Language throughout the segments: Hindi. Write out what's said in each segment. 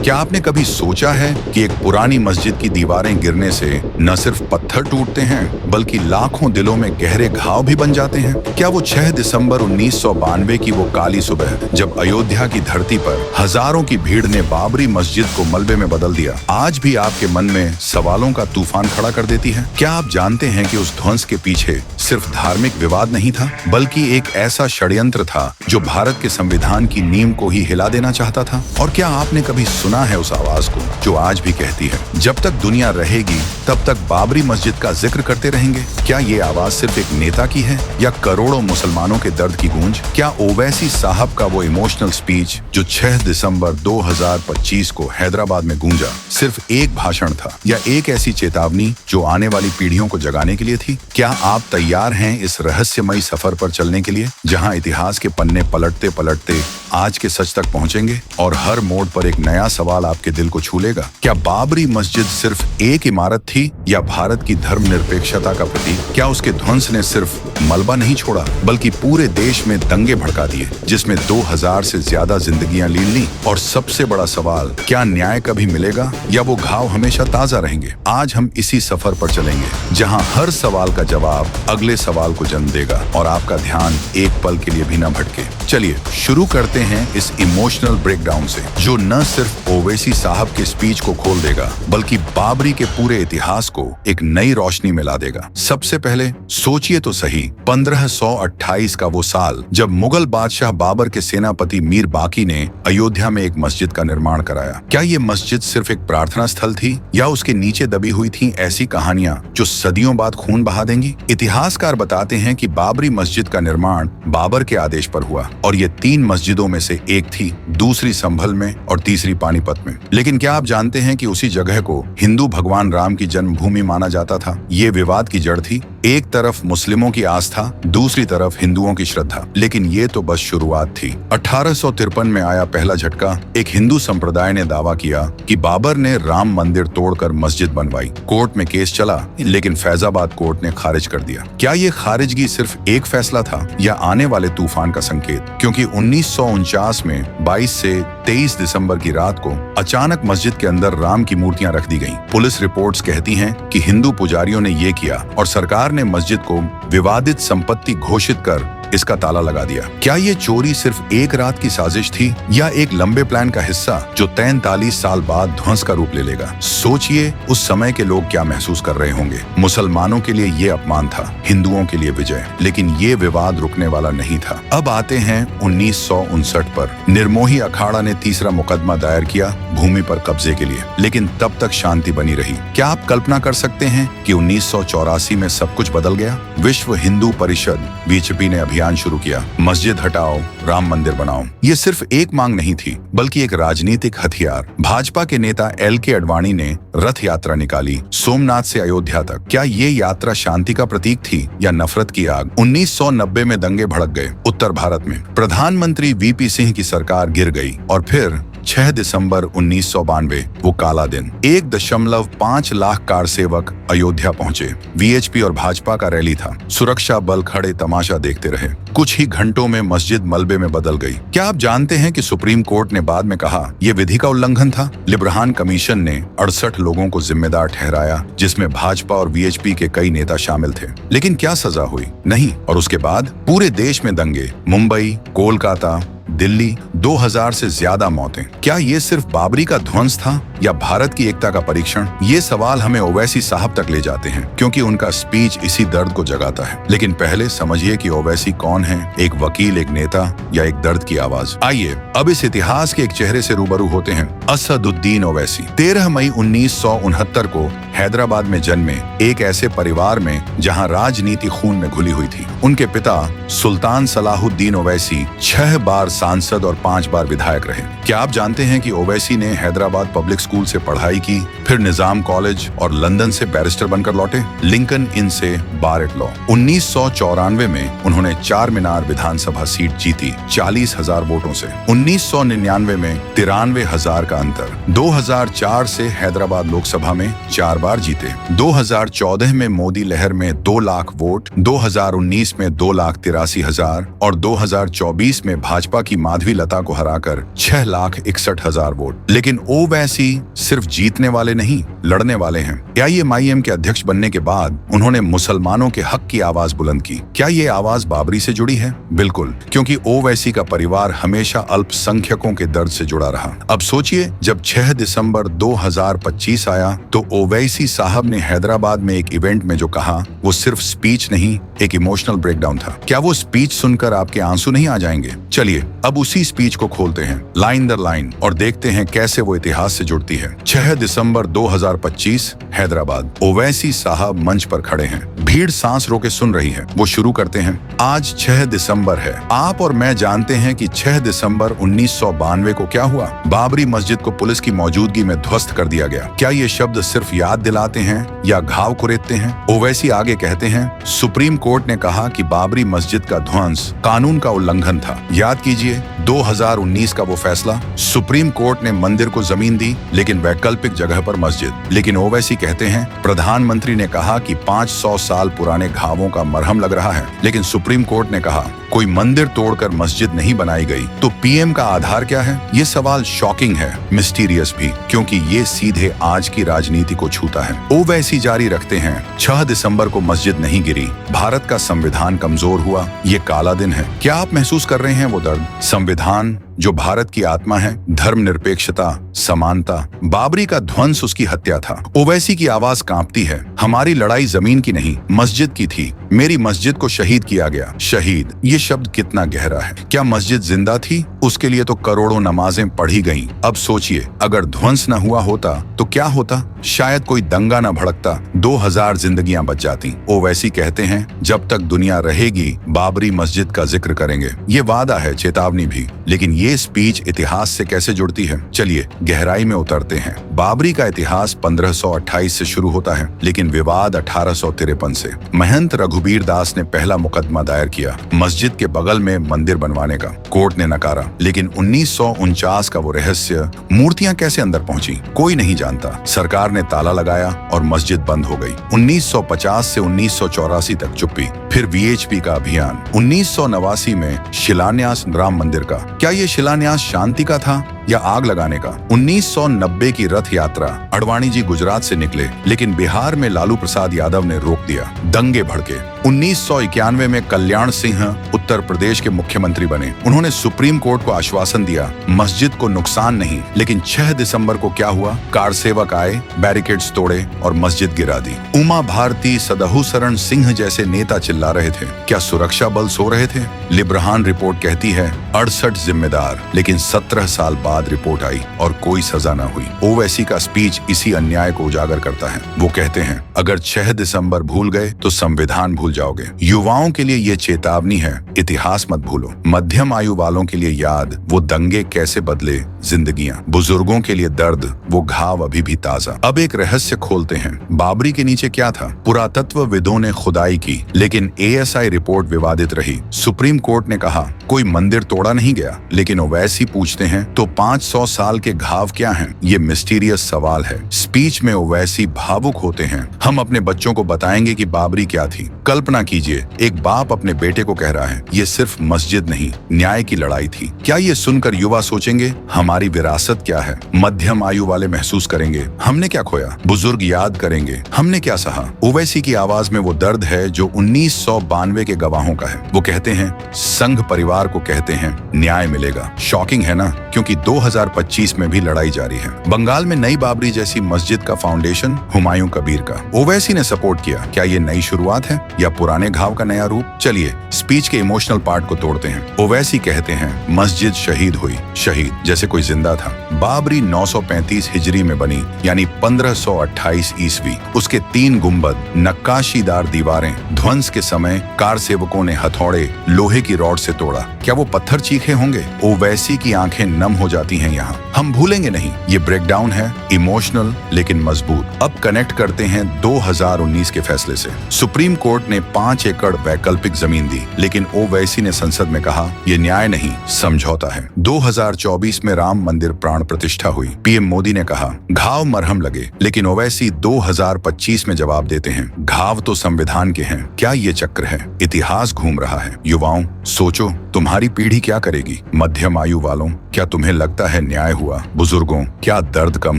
क्या आपने कभी सोचा है कि एक पुरानी मस्जिद की दीवारें गिरने से न सिर्फ पत्थर टूटते हैं बल्कि लाखों दिलों में गहरे घाव भी बन जाते हैं? क्या वो 6 दिसंबर 1992 की वो काली सुबह जब अयोध्या की धरती पर हजारों की भीड़ ने बाबरी मस्जिद को मलबे में बदल दिया, आज भी आपके मन में सवालों का तूफान खड़ा कर देती है? क्या आप जानते हैं कि उस ध्वंस के पीछे सिर्फ धार्मिक विवाद नहीं था, बल्कि एक ऐसा षड्यंत्र था जो भारत के संविधान की नींव को ही हिला देना चाहता था? और क्या आपने कभी सुना है उस आवाज को जो आज भी कहती है, जब तक दुनिया रहेगी तब तक बाबरी मस्जिद का जिक्र करते रहेंगे? क्या ये आवाज सिर्फ एक नेता की है या करोड़ों मुसलमानों के दर्द की गूंज? क्या ओवैसी साहब का वो इमोशनल स्पीच जो 6 दिसंबर 2025 को हैदराबाद में गूंजा सिर्फ एक भाषण था या एक ऐसी चेतावनी जो आने वाली पीढ़ियों को जगाने के लिए थी? क्या आप तैयार हैं इस रहस्यमयी सफर पर चलने के लिए, जहां इतिहास के पन्ने पलटते पलटते आज के सच तक पहुंचेंगे और हर मोड़ पर एक नया सवाल आपके दिल को छू लेगा? क्या बाबरी मस्जिद सिर्फ एक इमारत थी या भारत की धर्मनिरपेक्षता का प्रतीक? क्या उसके ध्वंस ने सिर्फ मलबा नहीं छोड़ा बल्कि पूरे देश में दंगे भड़का दिए, जिसमें 2000 से ज्यादा जिंदगियां लीन ली? और सबसे बड़ा सवाल, क्या न्याय कभी मिलेगा या वो घाव हमेशा ताजा रहेंगे? आज हम इसी सफर पर चलेंगे जहां हर सवाल का जवाब अगले सवाल को जन्म देगा और आपका ध्यान एक पल के लिए भी न भटके। चलिए शुरू करते हैं इस इमोशनल ब्रेकडाउन से, जो न सिर्फ ओवैसी साहब के स्पीच को खोल देगा बल्कि बाबरी के पूरे इतिहास को एक नई रोशनी में ला देगा। सबसे पहले सोचिए तो सही, 1528 का वो साल जब मुगल बादशाह बाबर के सेनापति मीर बाकी ने अयोध्या में एक मस्जिद का निर्माण कराया। क्या ये मस्जिद सिर्फ एक प्रार्थना स्थल थी या उसके नीचे दबी हुई थी ऐसी कहानियां जो सदियों बाद खून बहा देंगी? इतिहासकार बताते हैं कि बाबरी मस्जिद का निर्माण बाबर के आदेश पर हुआ और ये 3 मस्जिदों में से एक थी, दूसरी संभल में और तीसरी पानीपत में। लेकिन क्या आप जानते हैं कि उसी जगह को हिंदू भगवान राम की जन्मभूमि माना जाता था? ये विवाद की जड़ थी। एक तरफ मुस्लिमों की आस्था, दूसरी तरफ हिंदुओं की श्रद्धा। लेकिन ये तो बस शुरुआत थी। 1853 में आया पहला झटका। एक हिंदू संप्रदाय ने दावा किया कि बाबर ने राम मंदिर तोड़कर मस्जिद बनवाई। कोर्ट में केस चला, लेकिन फैजाबाद कोर्ट ने खारिज कर दिया। क्या ये खारिजगी सिर्फ एक फैसला था या आने वाले तूफान का संकेत? क्योंकि 1949 में 22 से 23 दिसंबर की रात को अचानक मस्जिद के अंदर राम की मूर्तियां रख दी गईं। पुलिस रिपोर्ट्स कहती हैं कि हिंदू पुजारियों ने ये किया और सरकार ने मस्जिद को विवादित संपत्ति घोषित कर इसका ताला लगा दिया। क्या ये चोरी सिर्फ एक रात की साजिश थी या एक लंबे प्लान का हिस्सा जो 43 साल बाद ध्वंस का रूप ले लेगा? सोचिए उस समय के लोग क्या महसूस कर रहे होंगे। मुसलमानों के लिए ये अपमान था, हिंदुओं के लिए विजय। लेकिन ये विवाद रुकने वाला नहीं था। अब आते हैं 1959 पर। निर्मोही अखाड़ा ने तीसरा मुकदमा दायर किया भूमि पर कब्जे के लिए, लेकिन तब तक शांति बनी रही। क्या आप कल्पना कर सकते हैं कि 1984 में सब कुछ बदल गया? विश्व हिंदू परिषद बीजेपी ने अभियान शुरू किया, मस्जिद हटाओ, राम मंदिर बनाओ। ये सिर्फ एक मांग नहीं थी बल्कि एक राजनीतिक हथियार। भाजपा के नेता LK आडवाणी ने रथ यात्रा निकाली सोमनाथ से अयोध्या तक। क्या ये यात्रा शांति का प्रतीक थी या नफरत की आग? 1990 में दंगे भड़क गए उत्तर भारत में। प्रधानमंत्री VP सिंह की सरकार गिर गई और फिर 6 दिसंबर 1992 वो काला दिन। 1.5 लाख कार सेवक अयोध्या पहुंचे। VHP और भाजपा का रैली था। सुरक्षा बल खड़े तमाशा देखते रहे। कुछ ही घंटों में मस्जिद मलबे में बदल गई। क्या आप जानते हैं कि सुप्रीम कोर्ट ने बाद में कहा यह विधि का उल्लंघन था? लिब्रहान कमीशन ने 68 लोगों को जिम्मेदार ठहराया, जिसमें भाजपा और VHP के कई नेता शामिल थे। लेकिन क्या सजा हुई? नहीं। और उसके बाद पूरे देश में दंगे, मुंबई, कोलकाता, दिल्ली, 2000 से ज्यादा मौतें। क्या ये सिर्फ बाबरी का ध्वंस था या भारत की एकता का परीक्षण? ये सवाल हमें ओवैसी साहब तक ले जाते हैं, क्योंकि उनका स्पीच इसी दर्द को जगाता है। लेकिन पहले समझिए कि ओवैसी कौन है, एक वकील, एक नेता या एक दर्द की आवाज? आइए अब इस इतिहास के एक चेहरे से रूबरू होते हैं, असदुद्दीन ओवैसी। 13 मई 1969 को हैदराबाद में जन्मे एक ऐसे परिवार में जहां राजनीति खून में घुली हुई थी। उनके पिता सुल्तान सलाहुद्दीन ओवैसी 6 बार सांसद और 5 बार विधायक रहे। क्या आप जानते हैं कि ओवैसी ने हैदराबाद पब्लिक स्कूल से पढ़ाई की, फिर निजाम कॉलेज और लंदन से बैरिस्टर बनकर लौटे, लिंकन इन से बार एट लॉ। 1994 में उन्होंने चार मीनार विधानसभा सीट जीती 40,000 वोटों से। 1999 में 93,000 का अंतर। 2004 से हैदराबाद लोकसभा में 4 बार बार जीते। 2014 में मोदी लहर में 2 लाख वोट, 2019 में 2,83,000 और 2024 में भाजपा की माधवी लता को हराकर 6,61,000 वोट। लेकिन ओवैसी सिर्फ जीतने वाले नहीं, लड़ने वाले हैं। AIMIM के अध्यक्ष बनने के बाद उन्होंने मुसलमानों के हक की आवाज बुलंद की। क्या ये आवाज बाबरी से जुड़ी है? बिल्कुल, क्योंकि ओवैसी का परिवार हमेशा अल्पसंख्यकों के दर्द से जुड़ा रहा। अब सोचिए, जब 6 दिसंबर 2025 आया तो ओवैसी साहब ने हैदराबाद में एक इवेंट में जो कहा वो सिर्फ स्पीच नहीं, एक इमोशनल ब्रेकडाउन था। क्या वो स्पीच सुनकर आपके आंसू नहीं आ जाएंगे? चलिए अब उसी स्पीच को खोलते हैं लाइन दर लाइन और देखते हैं कैसे वो इतिहास से जुड़ती है। 6 दिसंबर 2025 हैदराबाद। ओवैसी साहब मंच पर खड़े हैं, भीड़ सांस रोके सुन रही है। वो शुरू करते हैं, आज 6 दिसंबर है। आप और मैं जानते हैं कि 6 दिसंबर 1992 को क्या हुआ। बाबरी मस्जिद को पुलिस की मौजूदगी में ध्वस्त कर दिया गया। क्या ये शब्द सिर्फ याद दिलाते हैं या घाव कुरेदते हैं? ओवैसी आगे कहते हैं, सुप्रीम कोर्ट ने कहा कि बाबरी मस्जिद का ध्वंस कानून का उल्लंघन था। याद कीजिए 2019 का वो फैसला। सुप्रीम कोर्ट ने मंदिर को जमीन दी लेकिन वैकल्पिक जगह पर मस्जिद। लेकिन ओवैसी कहते हैं, प्रधानमंत्री ने कहा कि 500 साल पुराने घावों का मरहम लग रहा है, लेकिन सुप्रीम कोर्ट ने कहा कोई मंदिर तोड़कर मस्जिद नहीं बनाई गई। तो पीएम का आधार क्या है? ये सवाल शॉकिंग है, मिस्टीरियस भी, क्योंकि ये सीधे आज की राजनीति को छूता है। ओवैसी जारी रखते हैं, 6 दिसंबर को मस्जिद नहीं गिरी, भारत का संविधान कमजोर हुआ, ये काला दिन है। क्या आप महसूस कर रहे हैं वो दर्द? संविधान जो भारत की आत्मा है, धर्मनिरपेक्षता, समानता। बाबरी का ध्वंस उसकी हत्या था। ओवैसी की आवाज कांपती है, हमारी लड़ाई जमीन की नहीं, मस्जिद की थी। मेरी मस्जिद को शहीद किया गया। शहीद, ये शब्द कितना गहरा है। क्या मस्जिद जिंदा थी? उसके लिए तो करोड़ों नमाजें पढ़ी गईं। अब सोचिए, अगर ध्वंस न हुआ होता तो क्या होता? शायद कोई दंगा न भड़कता, 2000 जिंदगियां बच जाती। ओवैसी कहते हैं, जब तक दुनिया रहेगी बाबरी मस्जिद का जिक्र करेंगे। ये वादा है, चेतावनी भी। लेकिन ये स्पीच इतिहास से कैसे जुड़ती है? चलिए गहराई में उतरते हैं। बाबरी का इतिहास 1528 से शुरू होता है, लेकिन विवाद 1853 से। महंत रघुबीर दास ने पहला मुकदमा दायर किया मस्जिद के बगल में मंदिर बनवाने का। कोर्ट ने नकारा, लेकिन 1949 का वो रहस्य, मूर्तियां कैसे अंदर पहुंची, कोई नहीं जानता। सरकार ने ताला लगाया और मस्जिद बंद हो गई। 1950 से 1984 तक चुप्पी। फिर VHP का अभियान। 1989 में शिलान्यास राम मंदिर का। क्या ये शिलान्यास शांति का था या आग लगाने का? 1990 की रथ यात्रा। अडवाणी जी गुजरात से निकले, लेकिन बिहार में लालू प्रसाद यादव ने रोक दिया। दंगे भड़के। 1991 में कल्याण सिंह उत्तर प्रदेश के मुख्यमंत्री बने। उन्होंने सुप्रीम कोर्ट को आश्वासन दिया, मस्जिद को नुकसान नहीं। लेकिन 6 दिसंबर को क्या हुआ? कार सेवक आए, बैरिकेड्स तोड़े और मस्जिद गिरा दी। उमा भारती, सदहु शरण सिंह जैसे नेता चिल्ला रहे थे। क्या सुरक्षा बल सो रहे थे? लिब्रहान रिपोर्ट कहती है 68 जिम्मेदार, लेकिन 17 साल बाद रिपोर्ट आई और कोई सजा न हुई। ओवैसी का स्पीच इसी अन्याय को उजागर करता है। वो कहते हैं, अगर 6 दिसंबर भूल गए तो संविधान भूल जाओगे। युवाओं के लिए ये चेतावनी है, इतिहास मत भूलो। मध्यम आयु वालों के लिए याद, वो दंगे कैसे बदले जिंदगियां। बुजुर्गों के लिए दर्द, वो घाव अभी भी ताजा। अब एक रहस्य खोलते हैं, बाबरी के नीचे क्या था? पुरातत्वविदों ने खुदाई की, लेकिन ASI रिपोर्ट विवादित रही। सुप्रीम कोर्ट ने कहा कोई मंदिर तोड़ा नहीं गया, लेकिन ओवैसी पूछते हैं तो 500 साल के घाव क्या हैं? ये मिस्टीरियस सवाल है। स्पीच में ओवैसी भावुक होते हैं, हम अपने बच्चों को बताएंगे कि बाबरी क्या थी। कल्पना कीजिए, एक बाप अपने बेटे को कह रहा है, ये सिर्फ मस्जिद नहीं, न्याय की लड़ाई थी। क्या ये सुनकर युवा सोचेंगे हमारी विरासत क्या है? मध्यम आयु वाले महसूस करेंगे, हमने क्या खोया? बुजुर्ग याद करेंगे, हमने क्या सहा? ओवैसी की आवाज में वो दर्द है जो 1992 के गवाहों का है। वो कहते हैं, संघ परिवार को कहते हैं न्याय मिलेगा। शॉकिंग है ना, क्योंकि 2025 में भी लड़ाई जारी है। बंगाल में नई बाबरी जैसी मस्जिद का फाउंडेशन हुमायूं कबीर का। ओवैसी ने सपोर्ट किया। क्या ये नई शुरुआत है या पुराने घाव का नया रूप? चलिए स्पीच के इमोशनल पार्ट को तोड़ते हैं। ओवैसी कहते हैं, मस्जिद शहीद हुई, शहीद जैसे कोई जिंदा था। बाबरी 935 हिजरी में बनी, यानी 1528 ईस्वी। उसके 3 गुंबद, नक्काशीदार दीवारें ध्वंस के समय कार सेवकों ने हथौड़े लोहे की रॉड से तोड़ा। क्या वो पत्थर चीखे होंगे? ओवैसी की आंखें नम हो जाती हैं यहाँ। हम भूलेंगे नहीं, ये ब्रेकडाउन है, इमोशनल लेकिन मजबूत। अब कनेक्ट करते हैं 2019 के फैसले से। सुप्रीम कोर्ट ने 5 एकड़ वैकल्पिक जमीन दी, लेकिन ओवैसी ने संसद में कहा ये न्याय नहीं, समझौता है। 2024 में राम मंदिर प्राण प्रतिष्ठा हुई। पीएम मोदी ने कहा घाव मरहम लगे, लेकिन ओवैसी 2025 में जवाब देते हैं घाव तो संविधान के हैं। क्या ये चक्र है? इतिहास घूम रहा है। युवाओं, सोचो तुम्हारी पीढ़ी क्या करेगी? मध्यम आयु वालों, क्या तुम्हें लगता है न्याय हुआ? बुजुर्गों, क्या दर्द कम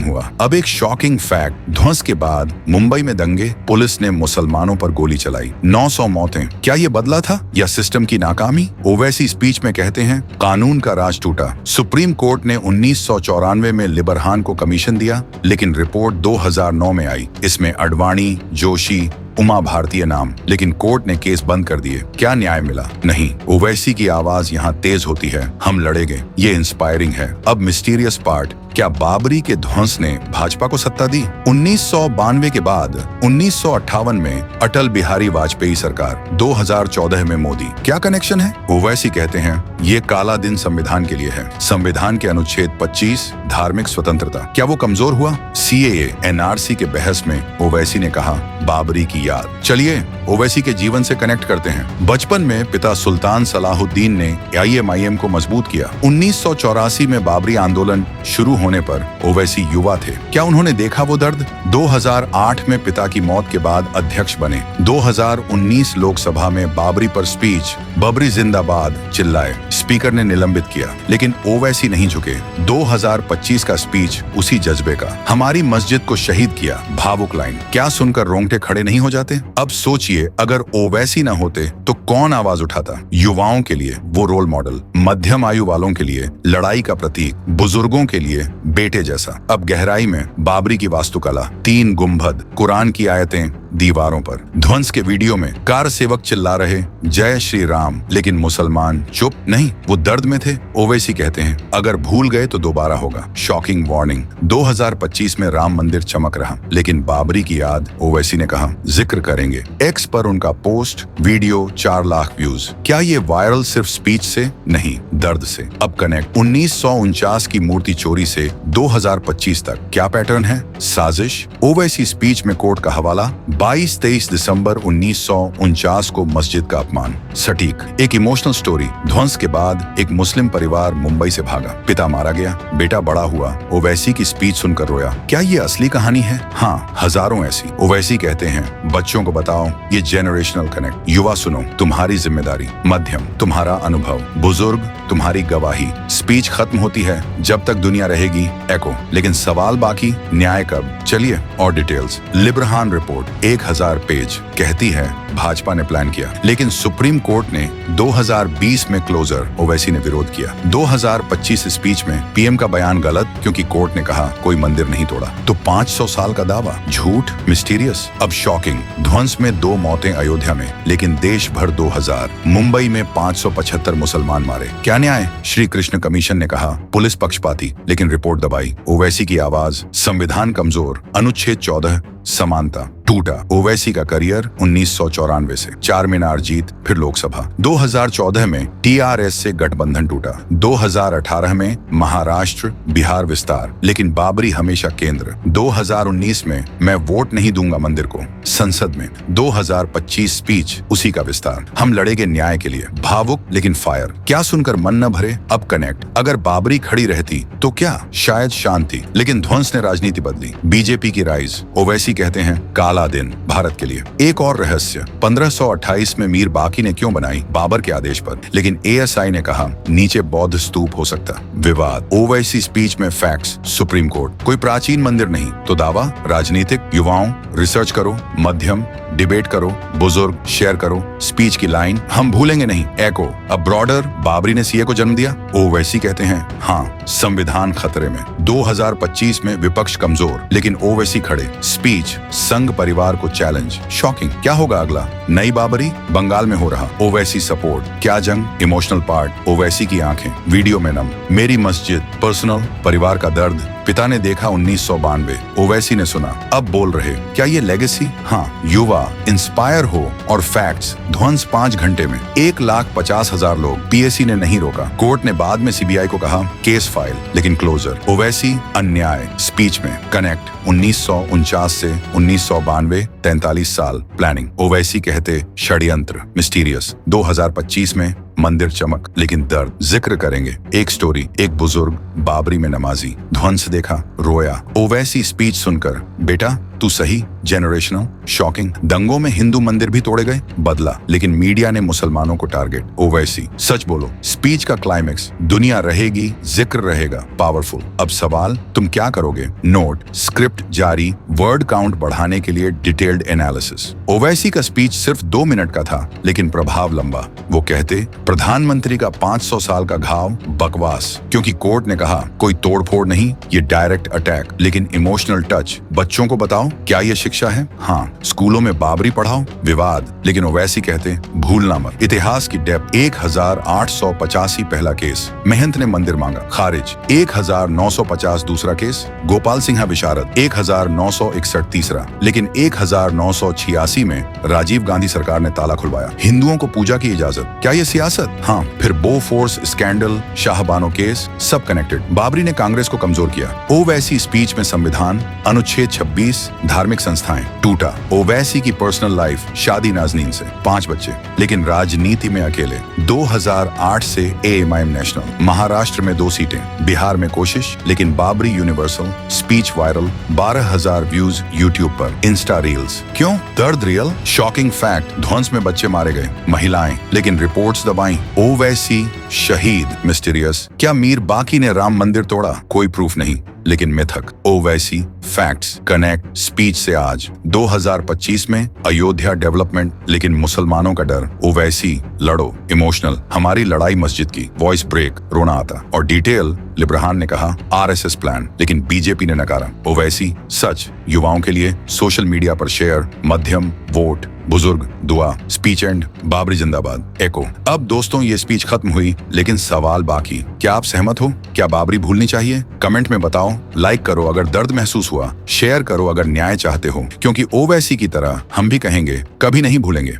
हुआ? अब एक शॉकिंग फैक्ट, ध्वंस के बाद मुंबई में दंगे, पुलिस ने मुसलमानों पर गोली चलाई, 900 मौतें। क्या ये बदला था या सिस्टम की नाकामी? ओवैसी स्पीच में कहते हैं कानून का राज टूटा। सुप्रीम कोर्ट ने 1994 में लिबरहान को कमीशन दिया, लेकिन रिपोर्ट 2009 में आई। इसमें अडवाणी, जोशी, उमा भारतीय नाम, लेकिन कोर्ट ने केस बंद कर दिए। क्या न्याय मिला? नहीं। ओवैसी की आवाज यहाँ तेज होती है, हम लड़ेंगे। ये इंस्पायरिंग है। अब मिस्टीरियस पार्ट, क्या बाबरी के ध्वंस ने भाजपा को सत्ता दी? 1992 के बाद 1958 में अटल बिहारी वाजपेयी सरकार, 2014 में मोदी। क्या कनेक्शन है? ओवैसी कहते हैं ये काला दिन संविधान के लिए है। संविधान के अनुच्छेद 25 धार्मिक स्वतंत्रता, क्या वो कमजोर हुआ? CAA, NRC के बहस में ओवैसी ने कहा बाबरी की याद। चलिए ओवैसी के जीवन से कनेक्ट करते हैं। बचपन में पिता सुल्तान सलाहुद्दीन ने IMIM को मजबूत किया। 1984 में बाबरी आंदोलन शुरू होने पर ओवैसी युवा थे। क्या उन्होंने देखा वो दर्द? 2008 में पिता की मौत के बाद अध्यक्ष बने। 2019 लोकसभा में बाबरी पर स्पीच, बबरी जिंदाबाद चिल्लाए, स्पीकर ने निलंबित किया, लेकिन ओवैसी नहीं झुके। 2025 का स्पीच उसी जज्बे का, हमारी मस्जिद को शहीद किया, भावुक लाइन। क्या सुनकर रोंगटे खड़े नहीं हो जाते? अब सोचिए अगर ओवैसी न होते तो कौन आवाज उठाता? युवाओं के लिए वो रोल मॉडल, मध्यम आयु वालों के लिए लड़ाई का प्रतीक, बुजुर्गों के लिए बेटे जैसा। अब गहराई में बाबरी की वास्तुकला, 3 गुंबद, कुरान की आयतें दीवारों पर। ध्वंस के वीडियो में कार सेवक चिल्ला रहे जय श्री राम, लेकिन मुसलमान चुप नहीं, वो दर्द में थे। ओवैसी कहते हैं अगर भूल गए तो दोबारा होगा। शॉकिंग वार्निंग, 2025 में राम मंदिर चमक रहा, लेकिन बाबरी की याद, ओवैसी ने कहा जिक्र करेंगे। एक्स पर उनका पोस्ट, वीडियो 4 लाख व्यूज। क्या ये वायरल सिर्फ स्पीच से? नहीं, दर्द से। अब कनेक्ट 1949 की मूर्ति चोरी से 2025 तक क्या पैटर्न है? साजिश। ओवैसी स्पीच में कोर्ट का हवाला, 22-23 दिसंबर 1949 को मस्जिद का अपमान। सटीक। एक इमोशनल स्टोरी। ध्वंस के बाद एक मुस्लिम परिवार मुंबई से भागा, पिता मारा गया, बेटा बड़ा हुआ, ओवैसी की स्पीच सुनकर रोया। क्या ये असली कहानी है? हाँ, हजारों ऐसी। ओवैसी कहते हैं बच्चों को बताओ ये जेनरेशनल कनेक्ट। युवा सुनो, तुम्हारी जिम्मेदारी। मध्यम, तुम्हारा अनुभव। बुजुर्ग, तुम्हारी गवाही। स्पीच खत्म होती है, जब तक दुनिया रहेगी एको, लेकिन सवाल बाकी, न्याय कब? चलिए और डिटेल्स। लिबरहान रिपोर्ट 1000 पेज कहती है भाजपा ने प्लान किया, लेकिन सुप्रीम कोर्ट ने 2020 में क्लोजर, ओवैसी ने विरोध किया। 2025 स्पीच में पीएम का बयान गलत, क्योंकि कोर्ट ने कहा कोई मंदिर नहीं तोड़ा। तो 500 साल का दावा झूठ, मिस्टीरियस। अब शॉकिंग, ध्वंस में 2 मौतें अयोध्या में, लेकिन देश भर 2000। मुंबई में 575 मुसलमान मारे। क्या न्याय? श्री कृष्ण कमीशन ने कहा पुलिस पक्षपाती, लेकिन रिपोर्ट दबाई। ओवैसी की आवाज, संविधान कमजोर, अनुच्छेद 14 समानता टूटा। ओवैसी का करियर 1994 से, 4 मीनार जीत, फिर लोकसभा। 2014 में TRS से गठबंधन टूटा। 2018 में महाराष्ट्र बिहार विस्तार, लेकिन बाबरी हमेशा केंद्र। 2019 में मैं वोट नहीं दूंगा मंदिर को, संसद में। 2025 स्पीच, उसी का विस्तार। हम लड़ेंगे न्याय के लिए, भावुक लेकिन फायर। क्या सुनकर मन न भरे? अब कनेक्ट। अगर बाबरी खड़ी रहती तो क्या? शायद शांति, लेकिन ध्वंस ने राजनीति बदली। बीजेपी की राइज। ओवैसी कहते हैं काला दिन भारत के लिए। एक और रहस्य, 1528 में मीर बाकी ने क्यों बनाई? बाबर के आदेश पर, लेकिन ASI ने कहा नीचे बौद्ध स्तूप हो सकता। विवाद। ओवैसी स्पीच में फैक्ट्स, सुप्रीम कोर्ट। कोई प्राचीन मंदिर नहीं तो दावा राजनीतिक। युवाओं, रिसर्च करो। मध्यम, डिबेट करो। बुजुर्ग, शेयर करो। स्पीच की लाइन, हम भूलेंगे नहीं, एको। अब ब्रॉडर, बाबरी ने CA को जन्म दिया। ओवैसी कहते हैं हाँ, संविधान खतरे में। 2025 में विपक्ष कमजोर, लेकिन ओवैसी खड़े। स्पीच, संघ परिवार को चैलेंज। शॉकिंग। क्या होगा अगला? नई बाबरी? बंगाल में हो रहा। ओवैसी सपोर्ट। क्या जंग? इमोशनल पार्ट, ओवैसी की आंखें, वीडियो में नम। मेरी मस्जिद, पर्सनल, परिवार का दर्द। पिता ने देखा 1992। ओवैसी ने सुना, अब बोल रहे, क्या ये लेगेसी? हाँ, युवा इंस्पायर हो और फैक्ट्स ध्वंस 5 घंटे में 1,50,000 लोग। पीएससी ने नहीं रोका। कोर्ट ने बाद में सीबीआई को कहा केस फाइल, लेकिन क्लोजर। ओवैसी अन्याय स्पीच में कनेक्ट 1949 से 1992 43 साल प्लानिंग। ओवैसी कहते षड्यंत्र मिस्टीरियस। 2025 में मंदिर चमक लेकिन दर्द। जिक्र करेंगे एक स्टोरी, एक बुजुर्ग बाबरी में नमाजी, ध्वंस देखा, रोया। ओवैसी स्पीच सुनकर, बेटा तू सही, जेनरेशनल, शॉकिंग। दंगों में हिंदू मंदिर भी तोड़े गए, बदला, लेकिन मीडिया ने मुसलमानों को टारगेट। ओवैसी, सच बोलो। स्पीच का क्लाइमेक्स, दुनिया रहेगी, जिक्र रहेगा, पावरफुल। अब सवाल, तुम क्या करोगे? नोट, स्क्रिप्ट जारी, वर्ड काउंट बढ़ाने के लिए डिटेल्ड एनालिसिस। ओवैसी का स्पीच सिर्फ 2 मिनट का था, लेकिन प्रभाव लंबा। वो कहते, प्रधानमंत्री का 500 साल का घाव बकवास, क्योंकि कोर्ट ने कहा कोई तोड़फोड़ नहीं, ये डायरेक्ट अटैक। लेकिन इमोशनल टच, बच्चों को बताओ क्या ये शिक्षा है? हाँ, स्कूलों में बाबरी पढ़ाओ, विवाद। लेकिन ओवैसी कहते, भूलना मत, इतिहास की डेप्थ। 1885 पहला केस, महंत ने मंदिर मांगा, खारिज। 1950 दूसरा केस, गोपाल सिंह विशारद। 1961 तीसरा, लेकिन 1986 में राजीव गांधी सरकार ने ताला खुलवाया, हिंदुओं को पूजा की इजाजत। क्या ये सियासत? हाँ। फिर बोफोर्स स्कैंडल, शाहबानो केस, सब कनेक्टेड। बाबरी ने कांग्रेस को कमजोर किया। ओवैसी स्पीच में संविधान, अनुच्छेद 26, धार्मिक संस्थाएं, टूटा। ओवैसी की पर्सनल लाइफ, शादी नाजनीन से, 5 बच्चे, लेकिन राजनीति में अकेले। 2008 से एएमआईएम नेशनल, महाराष्ट्र में 2 सीटें, बिहार में कोशिश, लेकिन Babri universal. Speech viral, 12,000 views YouTube पर, इंस्टा रील्स। क्यों? दर्द रियल, शॉकिंग फैक्ट, ध्वंस में बच्चे मारे गए, महिलाएं, लेकिन रिपोर्ट्स दबाई। ओवैसी शहीद मिस्टीरियस। क्या मीर बाकी ने राम मंदिर तोड़ा? कोई प्रूफ नहीं, लेकिन मिथक। ओवैसी फैक्ट्स कनेक्ट स्पीच से आज 2025 में अयोध्या डेवलपमेंट, लेकिन मुसलमानों का डर। ओवैसी लड़ो, इमोशनल, हमारी लड़ाई मस्जिद की, वॉइस ब्रेक, रोना आता। और डिटेल, लिब्रहान ने कहा आरएसएस प्लान, लेकिन बीजेपी ने नकारा। ओवैसी सच, युवाओं के लिए सोशल मीडिया पर शेयर, मध्यम वोट, बुजुर्ग दुआ। स्पीच एंड, बाबरी जिंदाबाद, एको। अब दोस्तों ये स्पीच खत्म हुई, लेकिन सवाल बाकी। क्या आप सहमत हो? क्या बाबरी भूलनी चाहिए? कमेंट में बताओ। लाइक करो अगर दर्द महसूस हुआ, शेयर करो अगर न्याय चाहते हो, क्योंकि ओवैसी की तरह हम भी कहेंगे, कभी नहीं भूलेंगे।